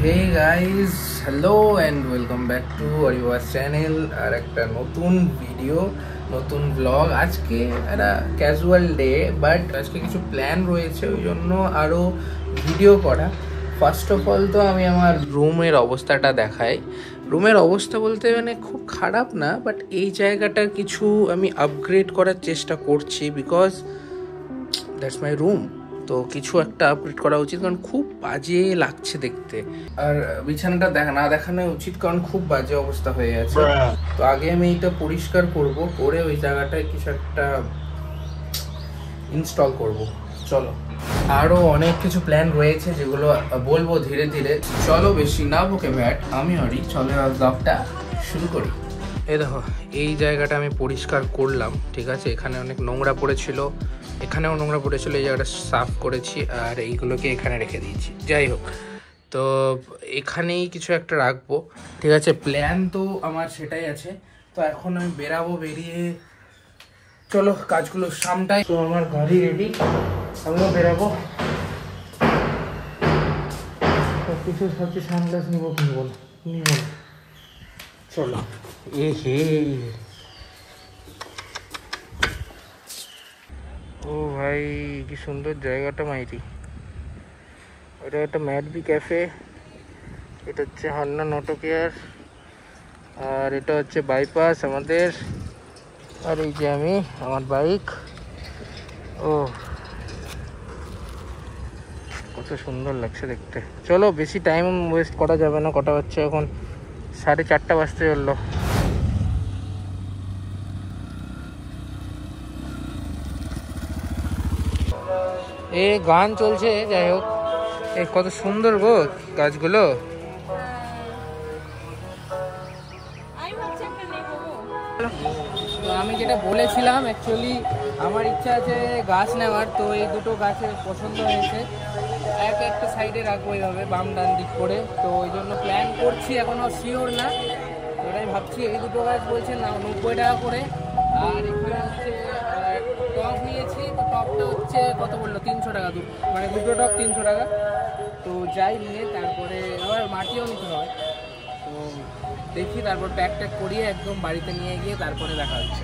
Hey guys, hello and welcome back to অরিওয়ার channel. আর একটা নতুন ভিডিও, নতুন ব্লগ। আজকে একটা ক্যাজুয়াল ডে, বাট আজকে কিছু প্ল্যান রয়েছে, ওই জন্য আরও ভিডিও করা। ফার্স্ট অফ অল তো আমি আমার রুমের অবস্থাটা দেখাই। রুমের অবস্থা বলতে মানে খুব খারাপ না, বাট এই জায়গাটা কিছু আমি আপগ্রেড করার চেষ্টা করছি, বিকজ দ্যাটস মাই রুম। তো কিছু একটা আপগ্রেড করা উচিত, কারণ খুব বাজে লাগছে দেখতে। আর বিছানাটা না দেখানো উচিত, কারণ খুব বাজে অবস্থা হয়ে গেছে। তো আগে আমি এইটা পরিষ্কার করব, করে ওই জায়গাটায় কিছু একটা ইনস্টল করব। চলো, আরও অনেক কিছু প্ল্যান রয়েছে যেগুলো বলবো ধীরে ধীরে। চলো বেশি না বকে ব্যাট, আমি হরি, চলো ব্লগটা শুরু করি। এই দেখো, এই জায়গাটা আমি পরিষ্কার করলাম, ঠিক আছে। এখানে অনেক নোংরা পড়েছিল, এখানেও নোংরা পড়েছিল, এই জায়গাটা সাফ করেছি, আর এইগুলোকে এখানে রেখে দিয়েছি। যাই হোক, তো এখানেই কিছু একটা রাখবো, ঠিক আছে। প্ল্যান তো আমার সেটাই আছে। তো এখন আমি বেরাবো, বেরিয়ে চলো কাজগুলো সামটাই। তো আমার গাড়ি রেডি, আমিও বেরাবো। সব কিছু ভাবছি সানগ্লাস নিবো, কিনবো চলো। এ হে, ও ভাই কি সুন্দর জায়গাটা মাইরি। এটা একটা ম্যাডবি ক্যাফে, এটা হচ্ছে হান্না অটো কেয়ার, আর এটা হচ্ছে বাইপাস আমাদের। আর এই যে আমি, আমার বাইক। ও কত সুন্দর লাগছে দেখতে। চলো বেশি টাইম ওয়েস্ট করা যাবে না। কটা হচ্ছে এখন? 4:30 বাজতে চললো। এ গান চলছে, যাই হোক। এই কত সুন্দর গো গাছগুলো। তো আমি যেটা বলেছিলাম, অ্যাকচুয়ালি আমার ইচ্ছা আছে গাছ নেওয়ার। তো এই দুটো গাছের পছন্দ হয়েছে, একটা সাইডে রাখবো এইভাবে বাম ডান দিক করে। তো ওই জন্য প্ল্যান করছি, এখনও শিওর না। তো ওটাই ভাবছি। এই দুটো গাছ বলছে না 90 টাকা করে। আর এখানে হচ্ছে টব নিয়েছি, তো টবটা হচ্ছে কত বললো, 300 টাকা। মানে দুটো টব 300 টাকা। তো যাই নিয়ে, তারপরে আবার মাটিও নিতে হয়। তো দেখি, তারপর প্যাক ট্যাক করিয়ে একদম বাড়িতে নিয়ে গিয়ে তারপরে দেখা হচ্ছে।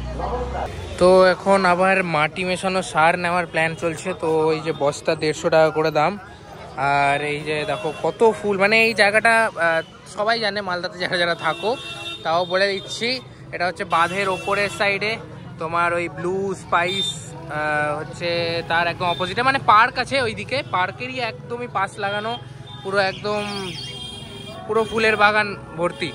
তো এখন আবার মাটি মেশানো সার নেওয়ার প্ল্যান চলছে। তো এই যে বস্তা 150 টাকা করে দাম। আর এই যে দেখো কত ফুল, মানে এই জায়গাটা সবাই জানে, মালদাতে যারা যারা থাকো, তাও বলে দিচ্ছি। এটা হচ্ছে বাঁধের ওপরের সাইডে, তোমার ওই ব্লু স্পাইস হচ্ছে তার একদম অপোজিটে, মানে পার্ক আছে ওইদিকে, পার্কেরই একদমই পাশ লাগানো, পুরো একদম পুরো ফুলের বাগান ভর্তি।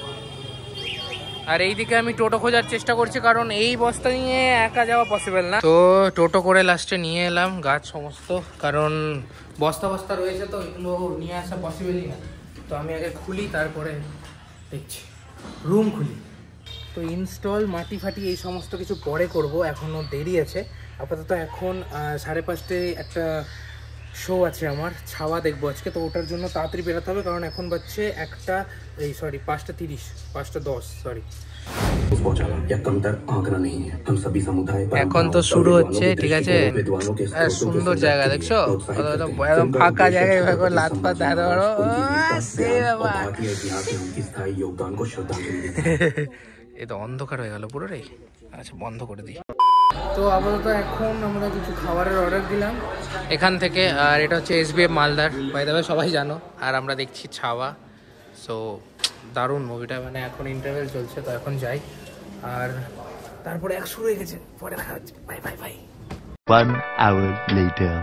আর এইদিকে আমি টোটো খোঁজার চেষ্টা করছি, কারণ এই বস্তা নিয়ে একা যাওয়া পসিবল না। তো টোটো করে লাস্টে নিয়ে এলাম গাছ সমস্ত, কারণ বস্তা বস্তা রয়েছে, তো এগুলো নিয়ে আসা পসিবলই না। তো আমি আগে খুলি, তারপরে দেখছি, রুম খুলি। তো ইনস্টল মাটি ফাটি এই সমস্ত কিছু পরে করব, এখনও দেরি আছে। আপাতত এখন 5:30 একটা শো আছে আমার, ছাওয়া দেখবো আজকে। তো ওটার জন্য তাড়াতাড়ি বেরোতে হবে, কারণ এখন বাজছে 5:30, 5:10, সরি। এখন তো শুরু হচ্ছে, ঠিক আছে। সুন্দর জায়গা দেখছো, একদম ফাঁকা জায়গায় এভাবে লাত পাত দেখাতে পারো। এই তো অন্ধকার হয়ে গেল পুরো রে। আচ্ছা, বন্ধ করে দিই। তো আপাতত এখন আমরা কিছু খাবারের অর্ডার দিলাম এখান থেকে। আর এটা হচ্ছে SBF মালদার, বাই দ্য ওয়ে, সবাই জানো। আর আমরা দেখছি ছাওয়া। সো দারুণ মুভিটা, মানে এখন ইন্টারভেল চলছে, তো এখন যাই। আর তারপরে শুরু হয়ে গেছে, পরে দেখা হচ্ছে। Bye bye bye. 1 hour later.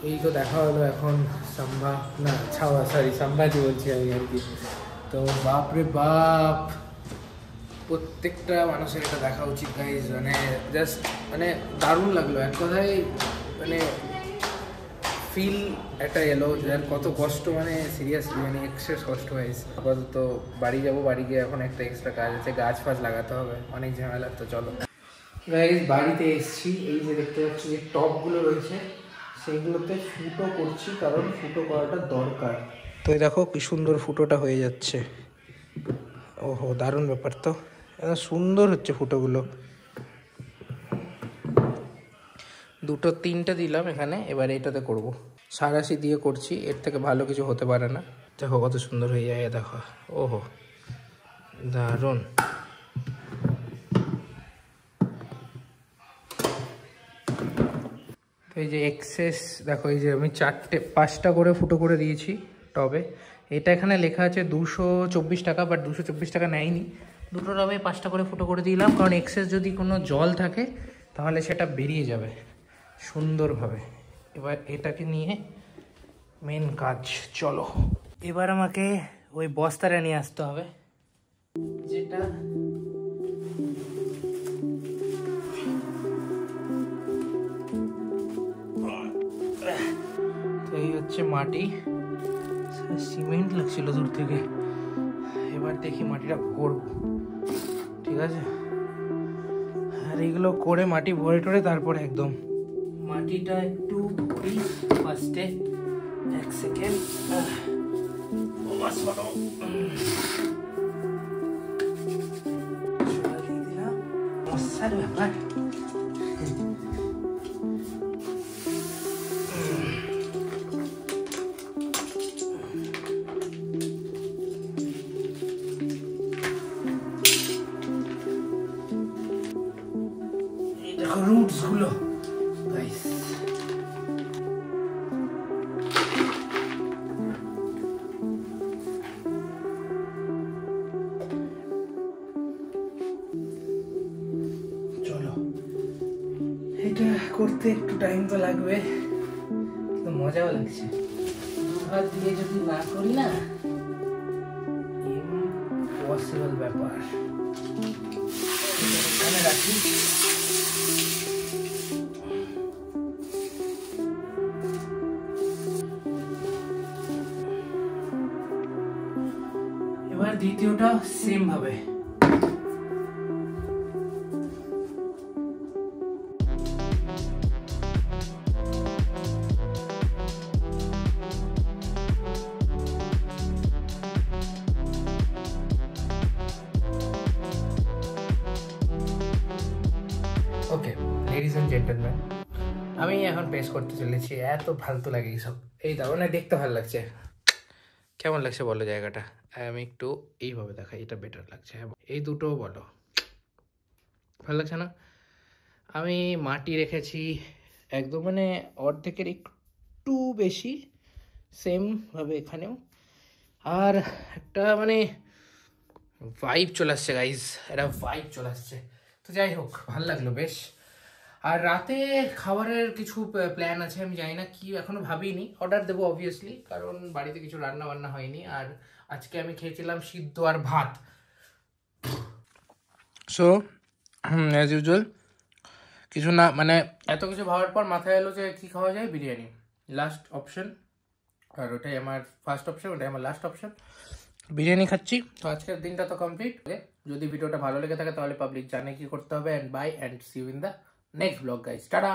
এই তো দেখা হলো এখন সাম্বা, না ছাওয়া, সরি সাম্বাজি বলছি আমি আর কি। তো বাপরে বাপ, প্রত্যেকটা মানুষের এটা দেখা উচিত গাইজ। মানে জাস্ট মানে দারুণ লাগলো এক কথায়। মানে ফিল একটা এলো, যার কত কষ্ট, মানে সিরিয়াসলি মানে এক্সেস কষ্ট হয়েছে। আপাতত বাড়ি যাবো, বাড়ি গিয়ে এখন একটা এক্সট্রা কাজ আছে, গাছ ফাছ লাগাতে হবে, অনেক ঝামেলা। তো চলো গাইজ, বাড়িতে এসছি। এই যে দেখতে পাচ্ছি যে টবগুলো রয়েছে, সেইগুলোতে ফুটো করছি, কারণ ফুটো করাটা দরকার। তো দেখো কি সুন্দর ফুটোটা হয়ে যাচ্ছে। ওহো, দারুণ ব্যাপার। তো সুন্দর হচ্ছে ফুটোগুলো। 2-3টে দিলাম এখানে, এবার এটাতে করব। সারাশি দিয়ে করছি, এর থেকে ভালো কিছু হতে পারে না। দেখো কত সুন্দর হয়ে যায়, দেখো। ওহো, দারুণ। তো এই যে এক্সেস দেখো, এই যে আমি 5টা করে ফুটো করে দিয়েছি টবে। এটা এখানে লেখা আছে 224 টাকা, বাট 224 টাকা নেয়নি। দুটো টবে 5টা করে ফুটো করে দিলাম, কারণ এক্সেস যদি কোনো জল থাকে তাহলে সেটা বেরিয়ে যাবে সুন্দরভাবে। এবার এটাকে নিয়ে মেন কাজ, চলো। এবার আমাকে ওই বস্তাটা নিয়ে আসতে হবে, যেটা তো এই হচ্ছে মাটি। সিমেন্ট লাগছিল দূর থেকে, এবার দেখি মাটিটা ভরবো, ঠিক আছে। আর এইগুলো করে মাটি ভরে টরে তারপরে একদম মাটিটা একটু ভরি ফার্স্টে। 1 সেকেন্ড, মশার ব্যাপার। দেখো রুটস গুলো গাইস, চলো। এটা করতে একটু টাইম তো লাগবে, কিন্তু মজাও লাগছে। হাত দিয়ে যদি না করি না, ইম্পসিবল ব্যাপার। এখানে রাখি। এবার দ্বিতীয়টা সেম ভাবে। ওকে লেডিজ এন্ড জেন্টলম্যান, আমি এখন পেশ করতে চলেছি। এত ফালতু লাগে এইসব, এই দাও না, দেখতে ভালো লাগছে। কেমন লাগছে বলো জায়গাটা? আমি একটু এইভাবে দেখাই, এটা বেটার লাগছে। হ্যাঁ, এই দুটো বলো, ভালো লাগছে না? আমি মাটি রেখেছি একদম, মানে অর্ধেকের একটু বেশি, সেমভাবে এখানেও। আর একটা মানে ভাইব চলে আসছে গাইজ, একটা ভাইব চলে আসছে। তো যাই হোক, ভালো লাগলো বেশ। আর রাতে খাবারের কিছু প্ল্যান আছে, আমি জানি না কি, এখনো ভাবিনি। অর্ডার দেবো অবভিয়াসলি, কারণ বাড়িতে কিছু রান্না বান্না হয়নি। আর আজকে আমি খেয়েছিলাম সিদ্ধ আর ভাত। সো অ্যাজ ইউজুয়াল কিছু না, মানে এত কিছু ভাবার পর মাথায় এলো যে কি খাওয়া যায়, বিরিয়ানি লাস্ট অপশন। আর ওটাই আমার ফার্স্ট অপশন, ওটাই আমার লাস্ট অপশন। বিরিয়ানি খাচ্ছি। তো আজকের দিনটা তো কমপ্লিট। যদি ভিডিওটা ভালো লেগে থাকে তাহলে পাবলিক জানে কি করতে হবে। And bye, and see you in the next blog guys, tata.